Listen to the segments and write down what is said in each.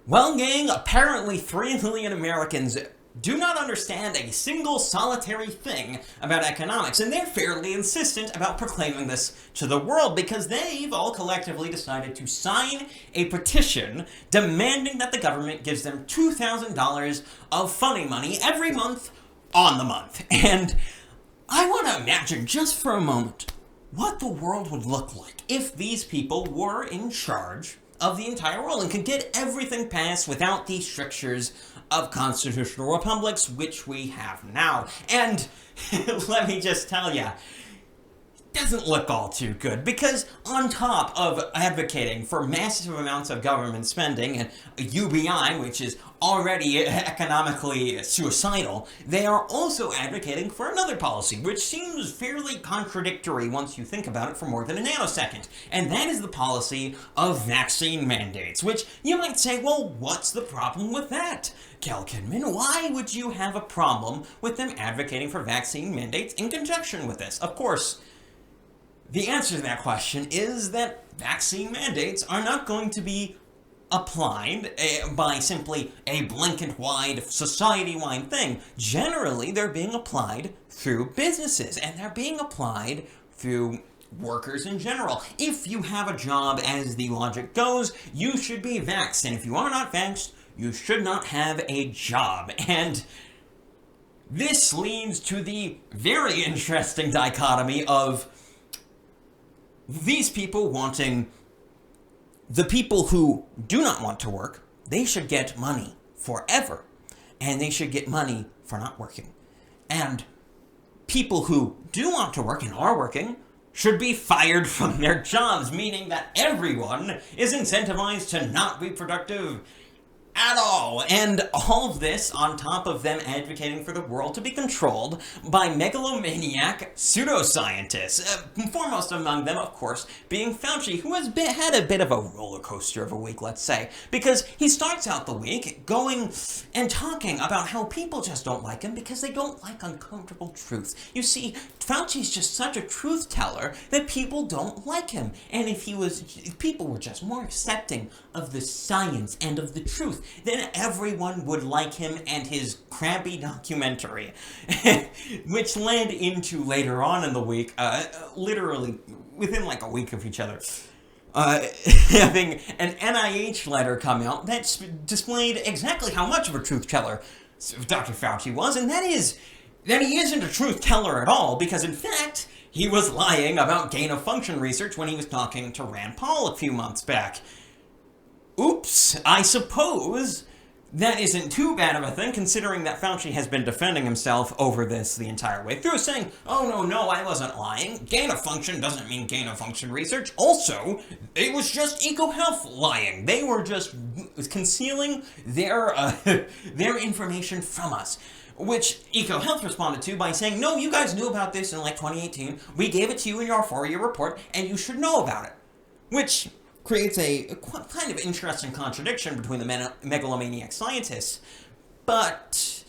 Well, gang, apparently 3 million Americans do not understand a single solitary thing about economics, and they're fairly insistent about proclaiming this to the world because they've all collectively decided to sign a petition demanding that the government gives them $2,000 of funny money every month on the month. And I want to imagine just for a moment what the world would look like if these people were in charge of the entire world and could get everything passed without the strictures of constitutional republics, which we have now. And let me just tell you, doesn't look all too good, because on top of advocating for massive amounts of government spending and UBI, which is already economically suicidal, they are also advocating for another policy, which seems fairly contradictory once you think about it for more than a nanosecond. And that is the policy of vaccine mandates, which you might say, well, what's the problem with that? KelKidman, why would you have a problem with them advocating for vaccine mandates in conjunction with this? Of course, the answer to that question is that vaccine mandates are not going to be applied by simply a blanket-wide, society-wide thing. Generally, they're being applied through businesses, and they're being applied through workers in general. If you have a job, as the logic goes, you should be vaxxed, and if you are not vaxxed, you should not have a job. And this leads to the very interesting dichotomy of these people wanting the people who do not want to work, they should get money forever, and they should get money for not working. And people who do want to work and are working should be fired from their jobs, meaning that everyone is incentivized to not be productive at all. And all of this on top of them advocating for the world to be controlled by megalomaniac pseudoscientists. Foremost among them, of course, being Fauci, who has had a bit of a roller coaster of a week, let's say, because he starts out the week going and talking about how people just don't like him because they don't like uncomfortable truth. You see, Fauci's just such a truth teller that people don't like him. And if people were just more accepting of the science and of the truth, then everyone would like him and his crappy documentary, which led into later on in the week, literally within like a week of each other, having an NIH letter come out that displayed exactly how much of a truth teller Dr. Fauci was, and that is that he isn't a truth teller at all, because in fact, he was lying about gain-of-function research when he was talking to Rand Paul a few months back. Oops, I suppose that isn't too bad of a thing, considering that Fauci has been defending himself over this the entire way through, saying, oh, no, I wasn't lying. Gain-of-function doesn't mean gain-of-function research. Also, it was just EcoHealth lying. They were just concealing their information from us. Which EcoHealth responded to by saying, no, you guys knew about this in like 2018. We gave it to you in your 4-year report, and you should know about it. Which creates a kind of interesting contradiction between the megalomaniac scientists. But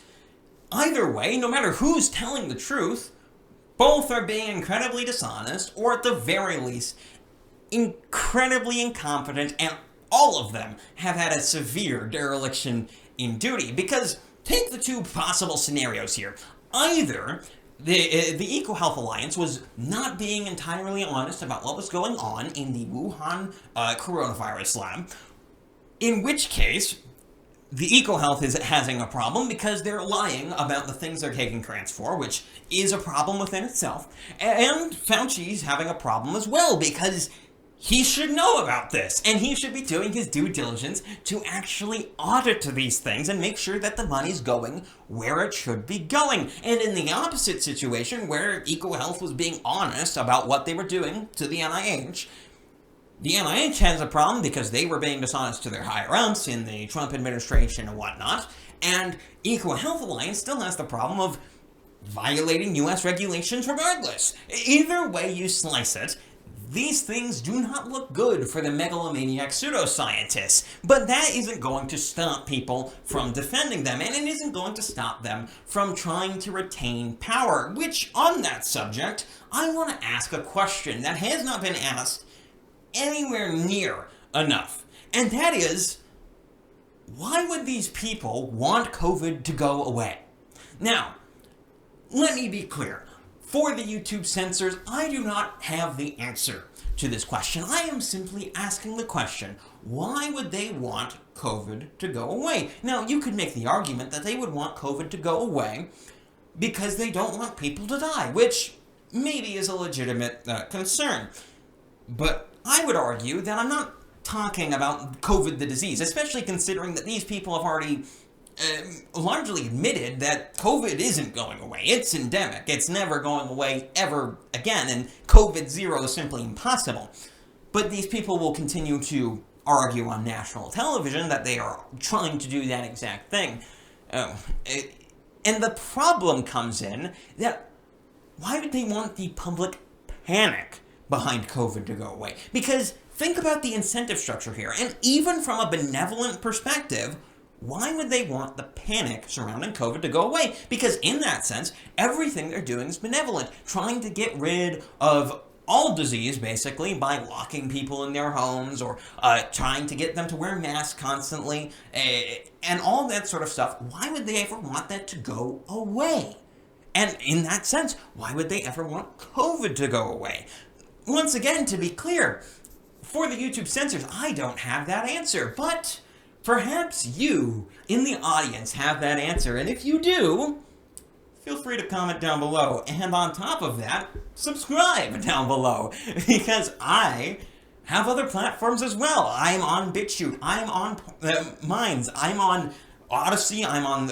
either way, no matter who's telling the truth, both are being incredibly dishonest, or at the very least, incredibly incompetent, and all of them have had a severe dereliction in duty. Because take the two possible scenarios here. Either the EcoHealth Alliance was not being entirely honest about what was going on in the Wuhan coronavirus lab, in which case the EcoHealth is having a problem because they're lying about the things they're taking grants for, which is a problem within itself, and Fauci's having a problem as well because he should know about this, and he should be doing his due diligence to actually audit these things and make sure that the money's going where it should be going. And in the opposite situation, where EcoHealth was being honest about what they were doing to the NIH has a problem because they were being dishonest to their higher-ups in the Trump administration and whatnot, and EcoHealth Alliance still has the problem of violating U.S. regulations regardless. Either way you slice it, these things do not look good for the megalomaniac pseudoscientists, but that isn't going to stop people from defending them, and it isn't going to stop them from trying to retain power, which, on that subject, I want to ask a question that has not been asked anywhere near enough, and that is, why would these people want COVID to go away? Now, let me be clear. For the YouTube censors, I do not have the answer to this question. I am simply asking the question, why would they want COVID to go away? Now, you could make the argument that they would want COVID to go away because they don't want people to die, which maybe is a legitimate concern. But I would argue that I'm not talking about COVID the disease, especially considering that these people have already largely admitted that COVID isn't going away. It's endemic. It's never going away ever again, and COVID-0 is simply impossible. But these people will continue to argue on national television that they are trying to do that exact thing. And the problem comes in that why would they want the public panic behind COVID to go away? Because think about the incentive structure here, and even from a benevolent perspective, why would they want the panic surrounding COVID to go away? Because in that sense, everything they're doing is benevolent, trying to get rid of all disease, basically, by locking people in their homes or trying to get them to wear masks constantly, and all that sort of stuff. Why would they ever want that to go away? And in that sense, why would they ever want COVID to go away? Once again, to be clear, for the YouTube censors, I don't have that answer, but perhaps you in the audience have that answer, and if you do, feel free to comment down below, and on top of that, subscribe down below, because I have other platforms as well. I'm on BitChute, I'm on Minds, I'm on Odyssey, I'm on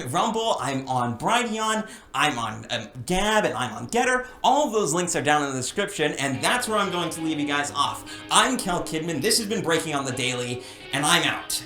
Rumble, I'm on Brighteon, I'm on Gab, and I'm on Getter. All of those links are down in the description, and that's where I'm going to leave you guys off. I'm KelKidman, this has been Breaking on the Daily, and I'm out.